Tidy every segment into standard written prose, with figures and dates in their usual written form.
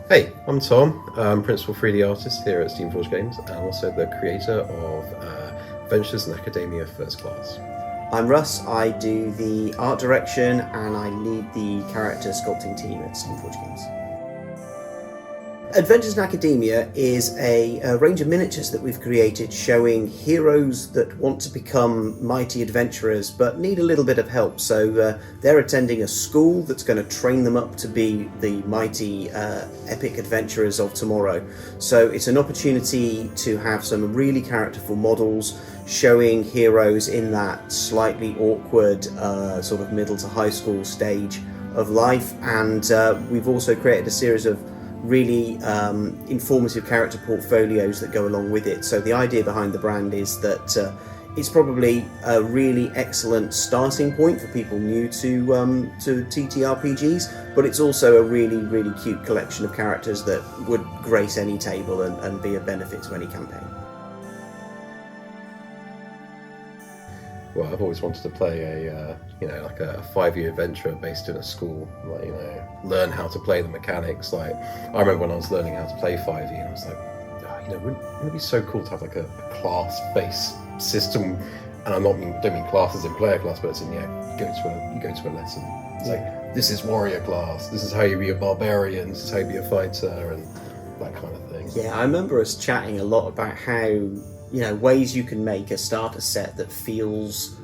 Hey, I'm Tom. I'm Principal 3D Artist here at Steamforged Games and also the creator of Adventures in Academia First Class. I'm Russ. I do the art direction and I lead the character sculpting team at Steamforged Games. Adventures in Academia is a range of miniatures that we've created showing heroes that want to become mighty adventurers but need a little bit of help. So they're attending a school that's going to train them up to be the mighty epic adventurers of tomorrow. So it's an opportunity to have some really characterful models showing heroes in that slightly awkward sort of middle to high school stage of life. And we've also created a series of really informative character portfolios that go along with it. So the idea behind the brand is that it's probably a really excellent starting point for people new to TTRPGs, but it's also a really cute collection of characters that would grace any table and be a benefit to any campaign. Well, I've always wanted to play a 5-year adventure based in a school, learn how to play the mechanics. Like, I remember when I was learning how to play 5e, and I was like, wouldn't it be so cool to have like a class-based system? And I don't mean classes in player class, but it's in, you go to a lesson. It's like, this is warrior class, this is how you be a barbarian, this is how you be a fighter, and that kind of thing. Yeah, I remember us chatting a lot about how ways you can make a starter set that feels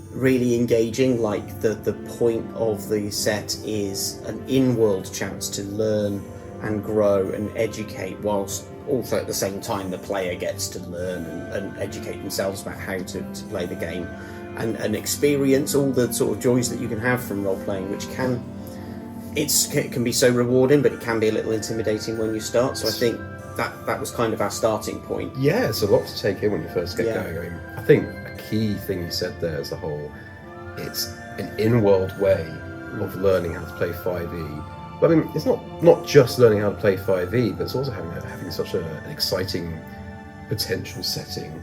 really engaging. Like the point of the set is an in-world chance to learn and grow and educate, whilst also at the same time the player gets to learn and educate themselves about how to play the game and experience all the sort of joys that you can have from role-playing, which it can be so rewarding, but it can be a little intimidating when you start. So I think that was kind of our starting point. Yeah, it's a lot to take in when you first get going. I mean, I think a key thing you said there is it's an in-world way of learning how to play 5e. But I mean, it's not just learning how to play 5e, but it's also having such an exciting potential setting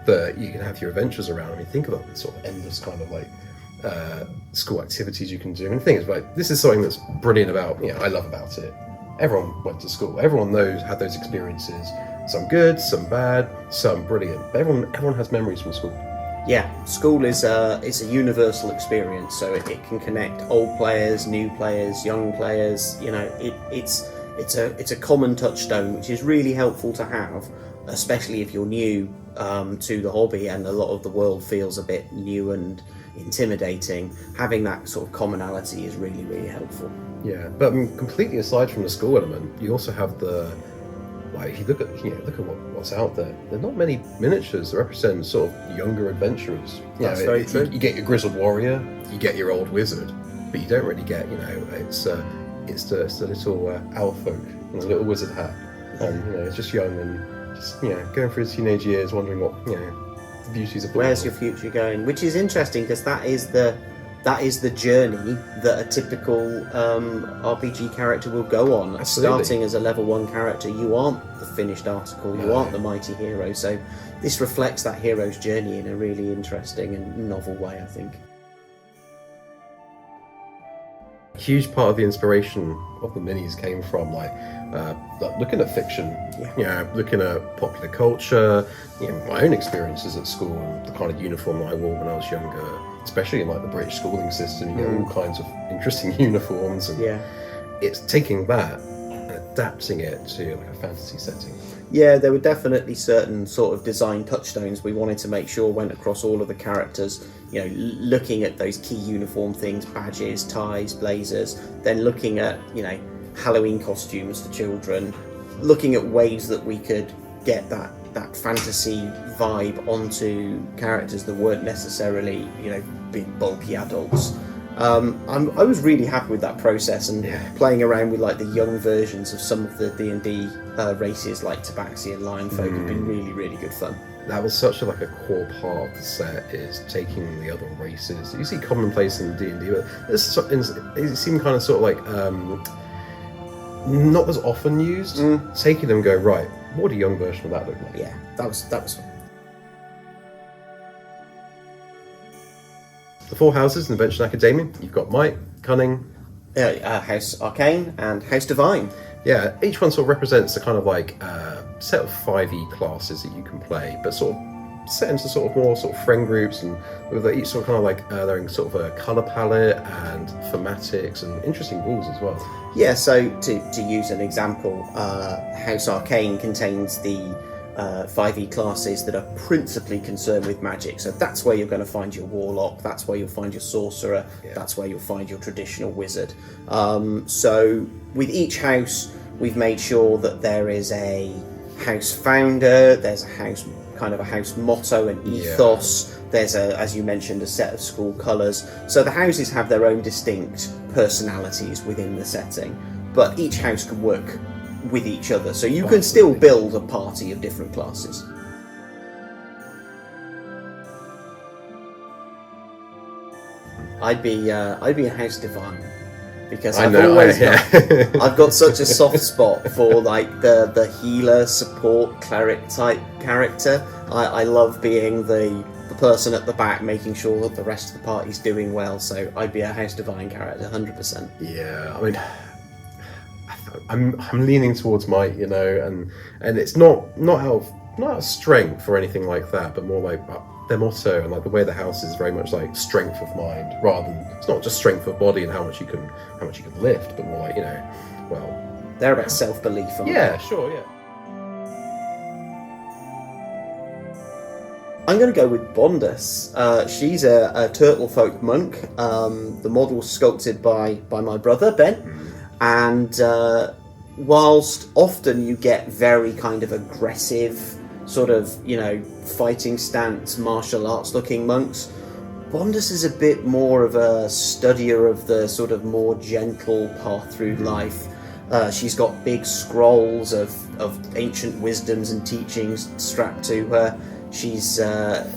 that you can have your adventures around. I mean, think about this sort of endless kind of school activities you can do. And the thing is, this is something that's brilliant about, I love about it. Everyone went to school. Everyone had those experiences. Some good, some bad, some brilliant. But everyone has memories from school. Yeah, school is it's a universal experience. So it can connect old players, new players, young players. It's a common touchstone, which is really helpful to have, especially if you're new to the hobby and a lot of the world feels a bit new and intimidating. Having that sort of commonality is really helpful. Yeah, but completely aside from the school element, you also have if you look at what's out there. There's not many miniatures that represent sort of younger adventurers. That's very true. You get your grizzled warrior, you get your old wizard, but you don't really get it's the little owl folk in a little wizard hat, and it's just young and just going through his teenage years, wondering what the beauties of where's your future going, which is interesting because that is the journey that a typical RPG character will go on. Absolutely. Starting as a level 1 character, you aren't the finished article, you aren't the mighty hero. So this reflects that hero's journey in a really interesting and novel way, I think. A huge part of the inspiration of the minis came from looking at fiction, looking at popular culture, my own experiences at school and the kind of uniform I wore when I was younger, especially in the British schooling system. You get all kinds of interesting uniforms, and it's taking that and adapting it to a fantasy setting. Yeah, there were definitely certain sort of design touchstones we wanted to make sure went across all of the characters. Looking at those key uniform things, badges, ties, blazers, then looking at, Halloween costumes for children, looking at ways that we could get that fantasy vibe onto characters that weren't necessarily, big bulky adults. I was really happy with that process, and playing around with the young versions of some of the D&D races like Tabaxi and Lionfolk have been really good fun. That was such a core part of the set, is taking the other races. You see commonplace in D&D, but it seemed kind of sort of not as often used. Taking them and go, right, what would a young version of that look like? Yeah, that was fun. The 4 houses in Adventure Academia, you've got Might, Cunning, House Arcane and House Divine. Yeah, each one sort of represents a kind of like set of 5e classes that you can play, but sort of set into sort of more sort of friend groups, and with each sort of kind of like they're in sort of a colour palette and thematics and interesting rules as well. Yeah, so to use an example, House Arcane contains the 5e classes that are principally concerned with magic. So that's where you're going to find your warlock, that's where you'll find your sorcerer, that's where you'll find your traditional wizard. So with each house, we've made sure that there is a house founder, there's a house motto and ethos. There's as you mentioned, a set of school colours. So the houses have their own distinct personalities within the setting, but each house can work with each other. So you can still build a party of different classes. I'd be a house divine, because I've got such a soft spot for like the healer, support, cleric type character. I love being the person at the back, making sure that the rest of the party's doing well. So I'd be a house divine character, 100%. Yeah, I mean, I'm leaning towards might, you know, and it's not out of strength or anything like that, but more like their motto and like the way the house is very much like strength of mind, rather than it's not just strength of body and how much you can lift, but more like, you know, well, they're about self-belief, aren't they? Yeah, sure, yeah. I'm going to go with Bondus. She's a turtle folk monk. The model's sculpted by my brother Ben, and whilst often you get very kind of aggressive, sort of, you know, fighting stance, martial arts looking monks, Bondus is a bit more of a studier of the sort of more gentle path through life. She's got big scrolls of ancient wisdoms and teachings strapped to her. She's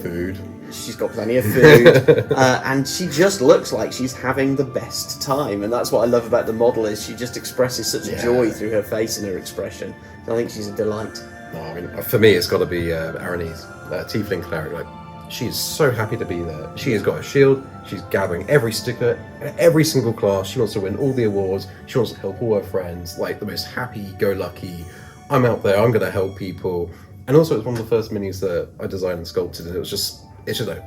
food. She's got plenty of food, and she just looks like she's having the best time. And that's what I love about the model, is she just expresses such joy through her face and her expression. So I think she's a delight. No, I mean, for me, it's got to be Aranese, Tiefling cleric. Like, she is so happy to be there. She has got a shield. She's gathering every sticker, every single class. She wants to win all the awards. She wants to help all her friends. Like the most happy-go-lucky. I'm out there. I'm going to help people. And also, it's one of the first minis that I designed and sculpted, and she's got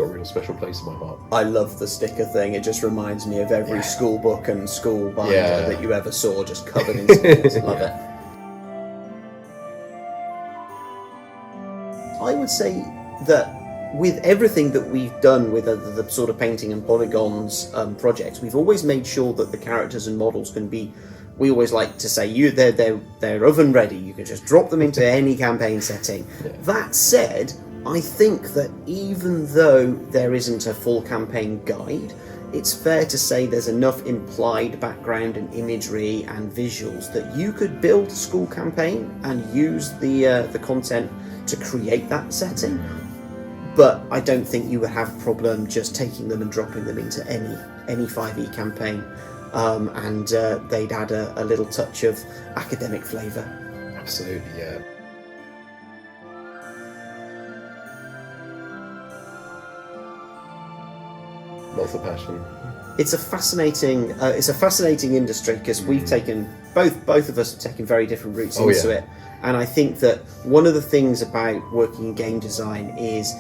a real special place in my heart. I love the sticker thing. It just reminds me of every school book and school binder that you ever saw, just covered in stickers. Love it. I would say that with everything that we've done with the sort of painting and polygons projects, we've always made sure that the characters and models can be. We always like to say, they're oven ready. You can just drop them into any campaign setting. Yeah. That said, I think that even though there isn't a full campaign guide, it's fair to say there's enough implied background and imagery and visuals that you could build a school campaign and use the content to create that setting. But I don't think you would have a problem just taking them and dropping them into any 5e campaign. And they'd add a little touch of academic flavour. Absolutely, yeah. Lots of passion. It's a fascinating industry, because we've taken both of us have taken very different routes into it, and I think that one of the things about working in game design is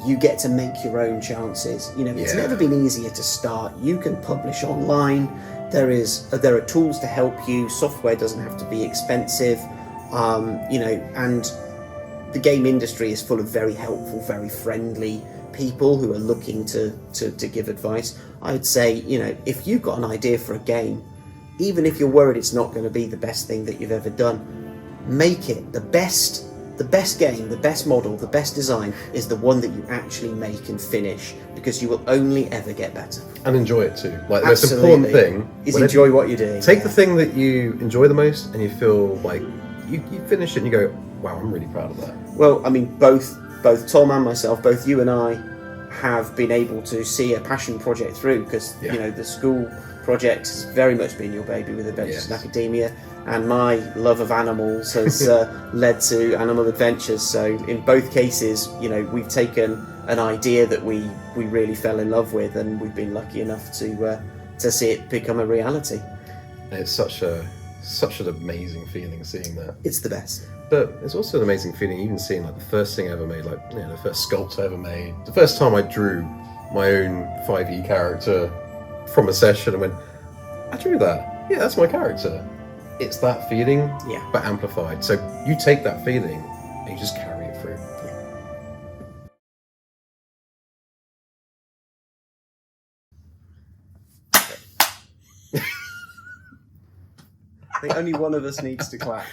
you get to make your own chances. You know, it's never been easier to start. You can publish online. There are tools to help you. Software doesn't have to be expensive. You know, and the game industry is full of very helpful, very friendly people who are looking to give advice. I'd say, you know, if you've got an idea for a game, even if you're worried it's not going to be the best thing that you've ever done, make it the best. The best game, the best model, the best design is the one that you actually make and finish, because you will only ever get better. And enjoy it too. Like, the most important thing is enjoy what you're doing. Take the thing that you enjoy the most and you feel like you finish it and you go, wow, I'm really proud of that. Well, I mean, both Tom and myself, both you and I, have been able to see a passion project through, because you know, the school project has very much been your baby with Adventures in Academia, and my love of animals has led to Animal Adventures. So in both cases, you know, we've taken an idea that we really fell in love with, and we've been lucky enough to see it become a reality. And it's such a such an amazing feeling seeing that. It's the best. But it's also an amazing feeling even seeing like the first thing I ever made, like the first sculpt I ever made, the first time I drew my own 5e character from a session and went, I drew that. Yeah, that's my character. It's that feeling, but amplified. So you take that feeling and you just carry it through. I think only one of us needs to clap.